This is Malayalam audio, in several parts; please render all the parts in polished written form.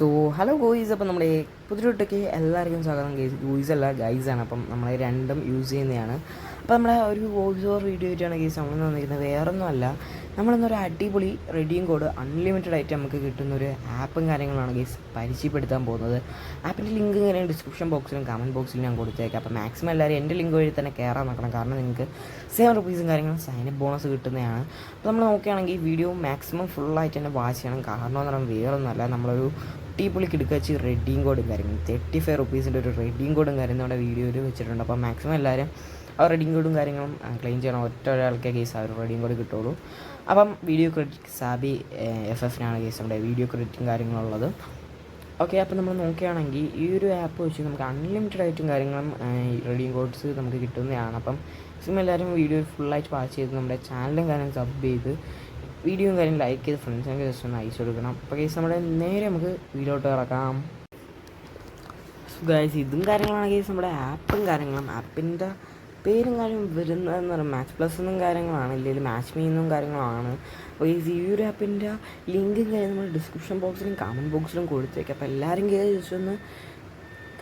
സോ ഹലോ ഗോയ്സ്, അപ്പം നമ്മുടെ പുതിയൊട്ടൊക്കെ എല്ലാവർക്കും സ്വാഗതം. ഗോയ്സ് അല്ല ഗൈസാണ്. അപ്പം നമ്മൾ രണ്ടും യൂസ് ചെയ്യുന്നതാണ്. അപ്പോൾ നമ്മുടെ ഒരു വോയിസ് ഓവർ വീഡിയോ ആയിട്ടാണ് ഗൈസ് നമ്മൾ വന്നിരിക്കുന്നത്. വേറൊന്നുമല്ല, നമ്മളിന്നൊരു അടിപൊളി റെഡീം കോഡ് അൺലിമിറ്റഡ് ആയിട്ട് നമുക്ക് കിട്ടുന്ന ഒരു ആപ്പും കാര്യങ്ങളാണ് ഗൈസ് പരിചയപ്പെടുത്താൻ പോകുന്നത്. ആപ്പിൻ്റെ ലിങ്ക് ഇങ്ങനെ ഡിസ്ക്രിപ്ഷൻ ബോക്സിലും കമൻറ്റ് ബോക്സിലും ഞാൻ കൊടുത്തേക്കാം. അപ്പോൾ മാക്സിമം എല്ലാവരും എൻ്റെ ലിങ്ക് വഴി തന്നെ കയറാൻ നോക്കണം. കാരണം നിങ്ങൾക്ക് ₹7 കാര്യങ്ങളും സൈനപ്പ് ബോണസ് കിട്ടുന്നതാണ്. അപ്പോൾ നമ്മൾ നോക്കുകയാണെങ്കിൽ ഈ വീഡിയോ മാക്സിമം ഫുള്ളായിട്ട് തന്നെ വാച്ച് ചെയ്യണം. കാരണം എന്ന് പറയുമ്പോൾ വേറൊന്നുമല്ല, നമ്മളൊരു അടിപൊളിക്ക് എടുക്കുക റെഡീം കോഡും കാര്യങ്ങളും ₹35 ഒരു റെഡീം കോഡും കാര്യം നമ്മുടെ വീഡിയോയിൽ വെച്ചിട്ടുണ്ട്. അപ്പോൾ മാക്സിമം എല്ലാവരും ആ റെഡീം കോഡും കാര്യങ്ങളും ക്ലെയിം ചെയ്യണം. ഒറ്റ ഒരാൾക്കേ കേസ് ആ ഒരു റെഡീം കോഡ് കിട്ടുള്ളൂ. അപ്പം വീഡിയോ ക്രെഡിറ്റ് സാബി FFനാണ് കേസ് നമ്മുടെ വീഡിയോ ക്രെഡിറ്റും കാര്യങ്ങളുള്ളത്. ഓക്കെ, അപ്പോൾ നമ്മൾ നോക്കുകയാണെങ്കിൽ ഈ ഒരു ആപ്പ് വെച്ച് നമുക്ക് അൺലിമിറ്റഡ് ആയിട്ടും കാര്യങ്ങളും റെഡീം കോഡ്സ് നമുക്ക് കിട്ടുന്നതാണ്. അപ്പം മാക്സിമം എല്ലാവരും വീഡിയോ ഫുള്ളായിട്ട് വാച്ച് ചെയ്ത് നമ്മുടെ ചാനലും കാര്യം സബ് ചെയ്ത് വീഡിയോയും കാര്യം ലൈക്ക് ചെയ്ത് ഫ്രണ്ട്സിനൊക്കെ ജസ്റ്റ് ഒന്ന് അയച്ചു കൊടുക്കണം. അപ്പോൾ കേസ് നമ്മുടെ നേരെ നമുക്ക് വീഡിയോട്ട് ഇറക്കാം. ഗൈസ്, ഇതും കാര്യങ്ങളാണ് കേസ് നമ്മുടെ ആപ്പും കാര്യങ്ങളും. ആപ്പിൻ്റെ പേരും കാര്യം വരുന്നതെന്ന് പറയുമ്പോൾ മാച്ച് പ്ലസ് എന്നും കാര്യങ്ങളാണ്, ഇല്ലെങ്കിൽ മാച്ച് മീ എന്നും കാര്യങ്ങളാണ്. അപ്പോൾ ഈ ഒരു ആപ്പിൻ്റെ ലിങ്കും കാര്യം നമ്മൾ ഡിസ്ക്രിപ്ഷൻ ബോക്സിലും കമൻറ്റ് ബോക്സിലും കൊടുത്തേക്കാം. അപ്പോൾ എല്ലാവരും കേസ് ജസ്റ്റ് ഒന്ന്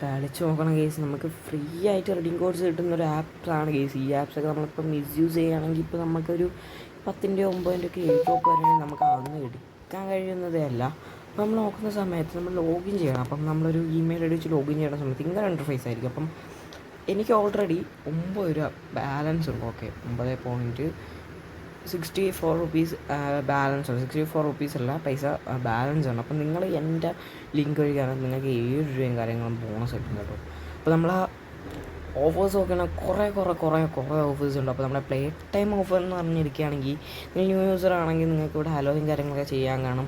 കളിച്ച് നോക്കണം കേസ്. നമുക്ക് ഫ്രീ ആയിട്ട് റെഡീം കോഡ്സ് കിട്ടുന്നൊരു ആപ്പാണ് കേസ്. ഈ ആപ്സൊക്കെ നമ്മളിപ്പോൾ മിസ്യൂസ് ചെയ്യുകയാണെങ്കിൽ ഇപ്പോൾ നമുക്കൊരു 10-9 ഒക്കെ എയ്റ്റ് ഡ്രോപ്പ് വരെയാണെങ്കിൽ നമുക്ക് അതൊന്നും എടുക്കാൻ കഴിയുന്നതേ അല്ല. അപ്പോൾ നമ്മൾ നോക്കുന്ന സമയത്ത് നമ്മൾ ലോഗിൻ ചെയ്യണം. അപ്പം നമ്മളൊരു ഇമെയിൽ ഐ ഡി വെച്ച് ലോഗിൻ ചെയ്യുന്ന സമയത്ത് ഇങ്ങനെ ഇൻ്റർഫേസ് ആയിരിക്കും. അപ്പം എനിക്ക് ഓൾറെഡി ₹9 ബാലൻസ് ഉണ്ട്. ഓക്കെ, ₹9.64 ബാലൻസ് ഉണ്ട്. ₹64 അല്ല, പൈസ ബാലൻസ് ഉണ്ട്. അപ്പം നിങ്ങൾ എൻ്റെ ലിങ്ക് വഴിക്കാണ് നിങ്ങൾക്ക് ₹7 കാര്യങ്ങളും ബോണസ് കിട്ടും കേട്ടോ. അപ്പോൾ നമ്മൾ ഓഫേഴ്സ് നോക്കുകയാണെങ്കിൽ കുറേ ഓഫേഴ്സ് ഉണ്ട്. അപ്പോൾ നമ്മുടെ പ്ലേ ടൈം ഓഫർ എന്ന് പറഞ്ഞിരിക്കുകയാണെങ്കിൽ നിങ്ങൾ ന്യൂ യൂസർ ആണെങ്കിൽ നിങ്ങൾക്ക് ഇവിടെ അലോയും കാര്യങ്ങളൊക്കെ ചെയ്യാൻ കാണും.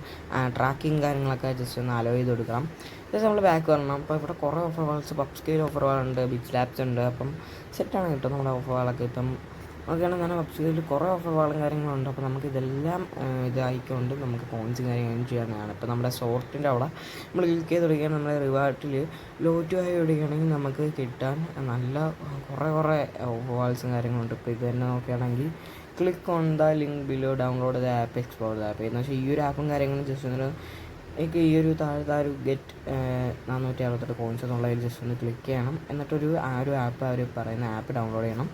ട്രാക്കിങ് കാര്യങ്ങളൊക്കെ ജസ്റ്റ് ഒന്ന് അലോ ചെയ്ത് കൊടുക്കണം. ജസ്റ്റ് നമ്മൾ ബാക്ക് വരണം. അപ്പോൾ ഇവിടെ കുറേ ഓഫറുകൾ, പബ് സ്കെയിൽ ഓഫറുകളുണ്ട്, ബിഗ് ലാബ്സ് ഉണ്ട്. അപ്പം സെറ്റാണ് കിട്ടും നമ്മുടെ ഓഫറുകളൊക്കെ. ഇപ്പം നോക്കുകയാണെങ്കിൽ തന്നെ പബ് സ്കെയിലിൽ കുറേ ഓഫറുകളും കാര്യങ്ങളുണ്ട്. അപ്പോൾ നമുക്ക് ഇതെല്ലാം ഇതായിക്കൊണ്ട് നമുക്ക് കോയിൻസും കാര്യങ്ങളും ചെയ്യാവുന്നതാണ്. ഇപ്പോൾ നമ്മുടെ ഷോർട്ടിൻ്റെ അവിടെ നമ്മൾ ക്ലിക്ക് ചെയ്ത് തുടങ്ങിയാൽ നമ്മുടെ റിവാർട്ടിൽ ലോ ടു ഹൈ ഇടുകയാണെങ്കിൽ നമുക്ക് കിട്ടാൻ നല്ല കുറേ ഓഫേഴ്സും കാര്യങ്ങളുണ്ട്. ഇപ്പോൾ ഇത് തന്നെ നോക്കുകയാണെങ്കിൽ click on the link below download the app explore the app എന്ന് വെച്ചാൽ ഈ ഒരു ആപ്പും കാര്യങ്ങളും ജസ്റ്റ് ഒന്ന് എനിക്ക് ഈ ഒരു താഴത്തെ ഒരു ഗെറ്റ് 468 കോയിൻസ് എന്നുള്ളതിൽ ജസ്റ്റ് ഒന്ന് ക്ലിക്ക് ചെയ്യണം. എന്നിട്ടൊരു ഒരു ആപ്പ് അവർ പറയുന്ന ആപ്പ് ഡൗൺലോഡ് ചെയ്യണം.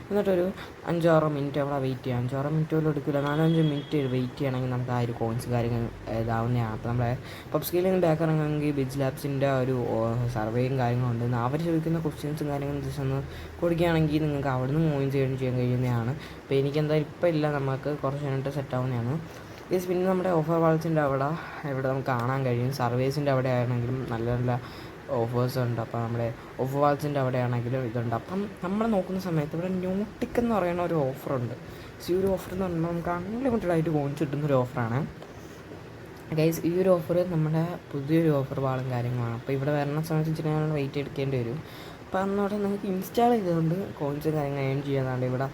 എന്നിട്ടൊരു 5-6 മിനിറ്റ് അവിടെ വെയിറ്റ് ചെയ്യാം. 5-6 മിനിറ്റ് പോലും എടുക്കില്ല, 4-5 മിനിറ്റ് വെയിറ്റ് ചെയ്യണമെങ്കിൽ നമുക്ക് ആ ഒരു കോയിൻസ് കാര്യങ്ങൾ ഇതാവുന്ന ആപ്പ്. നമ്മുടെ പബ് സ്കെയിലിൽ നിന്ന് ബാക്ക് ഇറങ്ങുമെങ്കിൽ ബിഗ് ലാബ്സിൻ്റെ ഒരു സർവേയും കാര്യങ്ങളുണ്ട്. അവർ ചോദിക്കുന്ന ക്വസ്റ്റ്യൻസും കാര്യങ്ങളും ജസ്റ്റ് ഒന്ന് കൊടുക്കുകയാണെങ്കിൽ നിങ്ങൾക്ക് അവിടെ നിന്ന് കോയിൻസ് ചെയ്യാൻ കഴിയുന്നതാണ്. അപ്പോൾ എനിക്കെന്തായാലും ഇപ്പോൾ ഇല്ല, നമുക്ക് കുറച്ച് കഴിഞ്ഞിട്ട് സെറ്റ് ആവുന്നതാണ്. പിന്നെ നമ്മുടെ ഓഫർ വാൾസിൻ്റെ അവിടെ നമുക്ക് കാണാൻ കഴിയും. സർവീസിൻ്റെ അവിടെ ആണെങ്കിലും നല്ല നല്ല ഓഫേഴ്സ് ഉണ്ട്. അപ്പോൾ നമ്മുടെ ഓഫർ വാൾസിൻ്റെ അവിടെ ആണെങ്കിലും ഇതുണ്ട്. അപ്പം നമ്മൾ നോക്കുന്ന സമയത്ത് ഇവിടെ ന്യൂട്ടിക് എന്ന് പറയുന്ന ഒരു ഓഫറുണ്ട്. ഈ ഒരു ഓഫർ എന്ന് പറഞ്ഞാൽ നമുക്ക് അൺലിമിറ്റഡ് ആയിട്ട് കോയിൻസ് കിട്ടുന്നൊരു ഓഫറാണ് ഗൈസ്. ഈ ഒരു ഓഫർ നമ്മുടെ പുതിയൊരു ഓഫർ വാളും കാര്യങ്ങളാണ്. അപ്പോൾ ഇവിടെ വരുന്ന സമയത്ത് ഇച്ചിരി വെയിറ്റ് എടുക്കേണ്ടി വരും. അപ്പോൾ അന്നോടെ നിങ്ങൾക്ക് ഇൻസ്റ്റാൾ ചെയ്തുകൊണ്ട് കോയിൻസും കാര്യങ്ങൾ ഏൺ ചെയ്യാനാണ് ഇവിടെ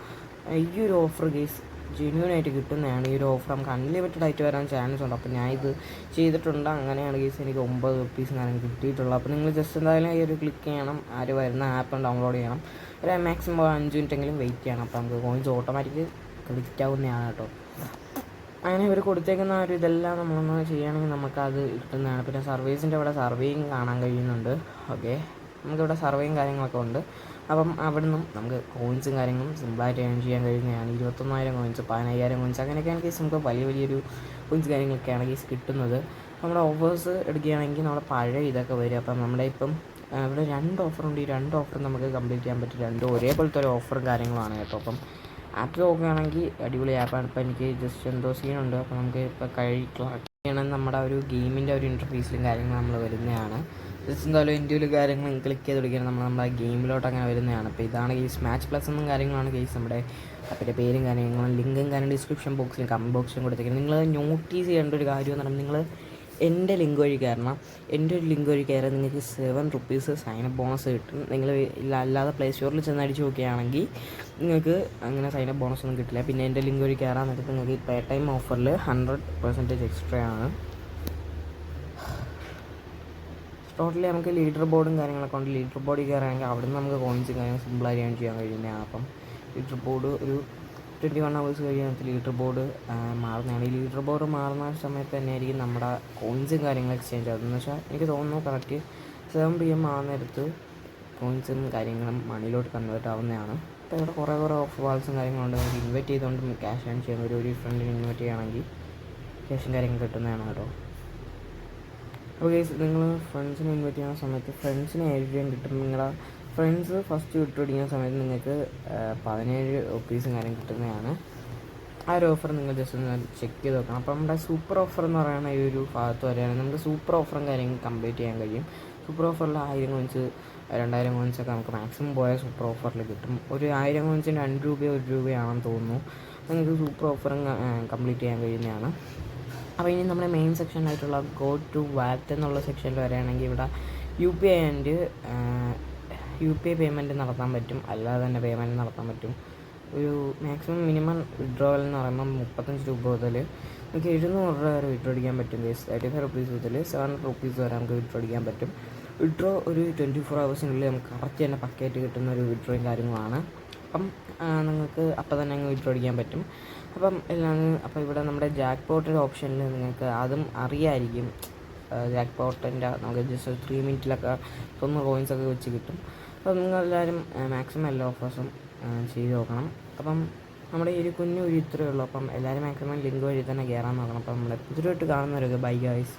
ഈ ഒരു ഓഫർ ഗൈസ് ജെന്യൂനായിട്ട് കിട്ടുന്നതാണ്. ഈ ഒരു ഓഫർ നമുക്ക് അൺലിമിറ്റഡ് ആയിട്ട് വരാൻ ചാൻസ് ഉണ്ട്. അപ്പോൾ ഞാൻ ഇത് ചെയ്തിട്ടുണ്ട്. അങ്ങനെയാണ് കേസ് എനിക്ക് ₹9 കാര്യം കിട്ടിയിട്ടുള്ളത്. അപ്പോൾ നിങ്ങൾ ജസ്റ്റ് എന്തായാലും ഈ ഒരു ക്ലിക്ക് ചെയ്യണം, ആര് വരുന്ന ആപ്പ് ഡൗൺലോഡ് ചെയ്യണം. ഒരു മാക്സിമം 5 മിനിറ്റെങ്കിലും വെയിറ്റ് ചെയ്യണം. അപ്പോൾ നമുക്ക് കോയിൻസ് ഓട്ടോമാറ്റിക് ക്രെഡിറ്റ് ആവുന്നതാണ് കേട്ടോ. അങ്ങനെ ഇവർ കൊടുത്തേക്കുന്ന ഒരു ഇതെല്ലാം നമ്മളൊന്ന് ചെയ്യുകയാണെങ്കിൽ നമുക്കത് കിട്ടുന്നതാണ്. പിന്നെ സർവീസിൻ്റെ ഇവിടെ സർവേയും കാണാൻ കഴിയുന്നുണ്ട്. ഓക്കെ, നമുക്കിവിടെ സർവേയും കാര്യങ്ങളൊക്കെ ഉണ്ട്. അപ്പം അവിടെ നിന്നും നമുക്ക് കോയിൻസും കാര്യങ്ങളും സിമ്പിളായിട്ട് ഏൺ ചെയ്യാൻ കഴിയുന്നതാണ്. 21,000 കോയിൻസ്, 15,000 കോയിൻസ്, അങ്ങനെയൊക്കെയാണ് കേസ് നമുക്ക് വലിയൊരു കോയിൻസ് കാര്യങ്ങളൊക്കെയാണ് കേസ് കിട്ടുന്നത്. നമ്മുടെ ഓഫേഴ്സ് എടുക്കുകയാണെങ്കിൽ നമ്മുടെ പഴയ ഇതൊക്കെ വരും. അപ്പം നമ്മുടെ ഇപ്പം ഇവിടെ 2 ഓഫറുണ്ട്. ഈ 2 ഓഫർ നമുക്ക് കംപ്ലീറ്റ് ചെയ്യാൻ പറ്റും. 2 ഒരേപോലത്തെ ഒരു ഓഫറും കാര്യങ്ങളാണ് കേട്ടോ. അപ്പം ആപ്പ് നോക്കുകയാണെങ്കിൽ അടിപൊളി ആപ്പാണ്. ഇപ്പോൾ എനിക്ക് ജസ്റ്റ് എന്തോ സീനുണ്ട്. അപ്പോൾ നമുക്ക് ഇപ്പോൾ ചെയ്യണം നമ്മുടെ ഒരു ഗെയിമിൻ്റെ ഒരു ഇൻ്റർഫേസിലും കാര്യങ്ങൾ നമ്മൾ വരുന്നതാണ്. ജസ്റ്റ് എന്തായാലും എൻ്റെ ഒരു കാര്യങ്ങൾ ക്ലിക്ക് ചെയ്ത് കൊടുക്കുകയാണ് നമ്മുടെ ഗെയിമിലോട്ട് അങ്ങനെ വരുന്നതാണ്. അപ്പോൾ ഇതാണ് കേസ് മാച്ച് പ്ലസ് എന്നും കാര്യങ്ങളാണ് കേസ് നമ്മുടെ ആപ്പിൻ്റെ പേരും കാര്യങ്ങളും ലിങ്കും കാര്യം ഡിസ്ക്രിപ്ഷൻ ബോക്സിലും കമൻറ്റ് ബോക്സിലും കൊടുത്തേക്കുന്നത്. നിങ്ങൾ നോട്ടീസ് ചെയ്യേണ്ട ഒരു കാര്യം എന്ന് പറഞ്ഞാൽ നിങ്ങൾ എൻ്റെ ലിങ്ക് വഴി കയറണം. എൻ്റെ ഒരു ലിങ്ക് വഴി കയറാൻ നിങ്ങൾക്ക് ₹7 സൈനപ്പ് ബോണസ് കിട്ടും. നിങ്ങൾ അല്ലാതെ പ്ലേ സ്റ്റോറിൽ ചെന്ന് അടിച്ച് നോക്കുകയാണെങ്കിൽ നിങ്ങൾക്ക് അങ്ങനെ സൈനപ്പ് ബോണസ് ഒന്നും കിട്ടില്ല. പിന്നെ എൻ്റെ ലിങ്ക് വഴി കയറാൻ നേരത്ത് നിങ്ങൾക്ക് പേ ടൈം ഓഫറിൽ 100% എക്സ്ട്രാ ആണ്. ടോട്ടലി നമുക്ക് ലീഡർ ബോർഡും കാര്യങ്ങളൊക്കെ ഉണ്ട്. ലീഡർ ബോർഡിൽ കയറുകയാണെങ്കിൽ അവിടെ നിന്ന് നമുക്ക് കോയിൻസ് കാര്യങ്ങൾ സിമ്പിളായി ചെയ്യാൻ കഴിയുന്നതാണ്. അപ്പം ലീഡർ ബോർഡ് ഒരു 21 hours കഴിയുമ്പോൾ ലീഡർ ബോർഡ് മാറുന്നതാണ്. ഈ ലീഡർ ബോർഡ് മാറുന്ന സമയത്ത് തന്നെയായിരിക്കും നമ്മുടെ കോയിൻസും കാര്യങ്ങളും എക്സ്ചേഞ്ച് ആകുന്നത്. എന്ന് വെച്ചാൽ എനിക്ക് തോന്നുന്നു കറക്റ്റ് 7 PM ആ നേരത്ത് കോയിൻസും കാര്യങ്ങളും മണിയിലോട്ട് കൺവേർട്ട് ആവുന്നതാണ്. അപ്പോൾ ഇവിടെ കുറേ ഓഫ് വാൾസും കാര്യങ്ങളുണ്ട്. നമുക്ക് ഇൻവൈറ്റ് ചെയ്തുകൊണ്ട് ക്യാഷ് ഏൺ ചെയ്യാൻ ഒരു ഫ്രണ്ടിന് ഇൻവൈറ്റ് ചെയ്യുകയാണെങ്കിൽ ക്യാഷും കാര്യങ്ങൾ കിട്ടുന്നതാണ് കേട്ടോ. അപ്പോൾ ഗൈസ്, നിങ്ങൾ ഫ്രണ്ട്സിനെ ഇൻവൈറ്റ് ചെയ്യുന്ന സമയത്ത് ഫ്രണ്ട്സിന് 7 രൂപയും കിട്ടും. നിങ്ങളുടെ ഫ്രണ്ട്സ് ഫസ്റ്റ് വിട്ടുപിടിക്കുന്ന സമയത്ത് നിങ്ങൾക്ക് 17 റുപ്പീസും കാര്യം കിട്ടുന്നതാണ്. ആ ഒരു ഓഫർ നിങ്ങൾ ജസ്റ്റ് ഒന്ന് ചെക്ക് ചെയ്ത് നോക്കണം. അപ്പോൾ നമ്മുടെ സൂപ്പർ ഓഫർ എന്ന് പറയുന്ന ഈ ഒരു ഭാഗത്ത് വരികയാണെങ്കിൽ നമുക്ക് സൂപ്പർ ഓഫറും കാര്യങ്ങളും കംപ്ലീറ്റ് ചെയ്യാൻ കഴിയും. സൂപ്പർ ഓഫറിൽ 1000 കോയിൻസ് 2000 കോയിൻസൊക്കെ നമുക്ക് മാക്സിമം പോയ സൂപ്പർ ഓഫറിൽ കിട്ടും. ഒരു 1000 കോയിൻസിന് 2 രൂപയോ 1 രൂപയാണെന്ന് തോന്നുന്നു. നിങ്ങൾക്ക് സൂപ്പർ ഓഫറും കംപ്ലീറ്റ് ചെയ്യാൻ കഴിയുന്നതാണ്. അപ്പോൾ ഇനി നമ്മുടെ മെയിൻ സെക്ഷനായിട്ടുള്ള ഗോ ടു വാലറ്റ് എന്നുള്ള സെക്ഷനിൽ വരികയാണെങ്കിൽ ഇവിടെ UPI പേയ്മെൻറ്റ് നടത്താൻ പറ്റും, അല്ലാതെ തന്നെ പേയ്മെൻറ്റ് നടത്താൻ പറ്റും. ഒരു മാക്സിമം മിനിമം വിഡ്രോവൽ എന്ന് പറയുമ്പോൾ 35 രൂപ മുതൽ നമുക്ക് 700 രൂപ വരെ വിഡ്രോ അടിക്കാൻ പറ്റും. 35 റുപ്പീസ് മുതൽ 700 റുപ്പീസ് വരെ നമുക്ക് വിഡ്രോ അടിക്കാൻ പറ്റും. വിഡ്രോ ഒരു 24 ഹവേഴ്സിനുള്ളിൽ നമുക്ക് കറക്റ്റ് തന്നെ പക്കയായിട്ട് കിട്ടുന്ന ഒരു വിഡ്രോയും കാര്യങ്ങളാണ്. അപ്പം നിങ്ങൾക്ക് അപ്പം തന്നെ അങ്ങ് വിഡ്രോ അടിക്കാൻ പറ്റും. അപ്പോൾ ഇവിടെ നമ്മുടെ ജാക്ക് പോട്ടിൻ്റെ ഓപ്ഷനിൽ നിങ്ങൾക്ക് അതും അറിയാമായിരിക്കും. ജാക്ക് പോട്ടിൻ്റെ നമുക്ക് ജസ്റ്റ് 3 മിനിറ്റിലൊക്കെ 100 കോയിൻസൊക്കെ വെച്ച് കിട്ടും. അപ്പോൾ നിങ്ങളെല്ലാവരും മാക്സിമം എല്ലാ ഓഫേഴ്സും ചെയ്ത് നോക്കണം. അപ്പം നമ്മുടെ ഈ ഒരു കുഞ്ഞു ഇത്രയേ ഉള്ളൂ. അപ്പം എല്ലാവരും മാക്സിമം ലിങ്ക് വഴി തന്നെ കയറാൻ നോക്കണം. അപ്പം നമ്മൾ പുതിയതായിട്ട് കാണുന്നവരൊക്കെ ബൈ ഗൈസ്.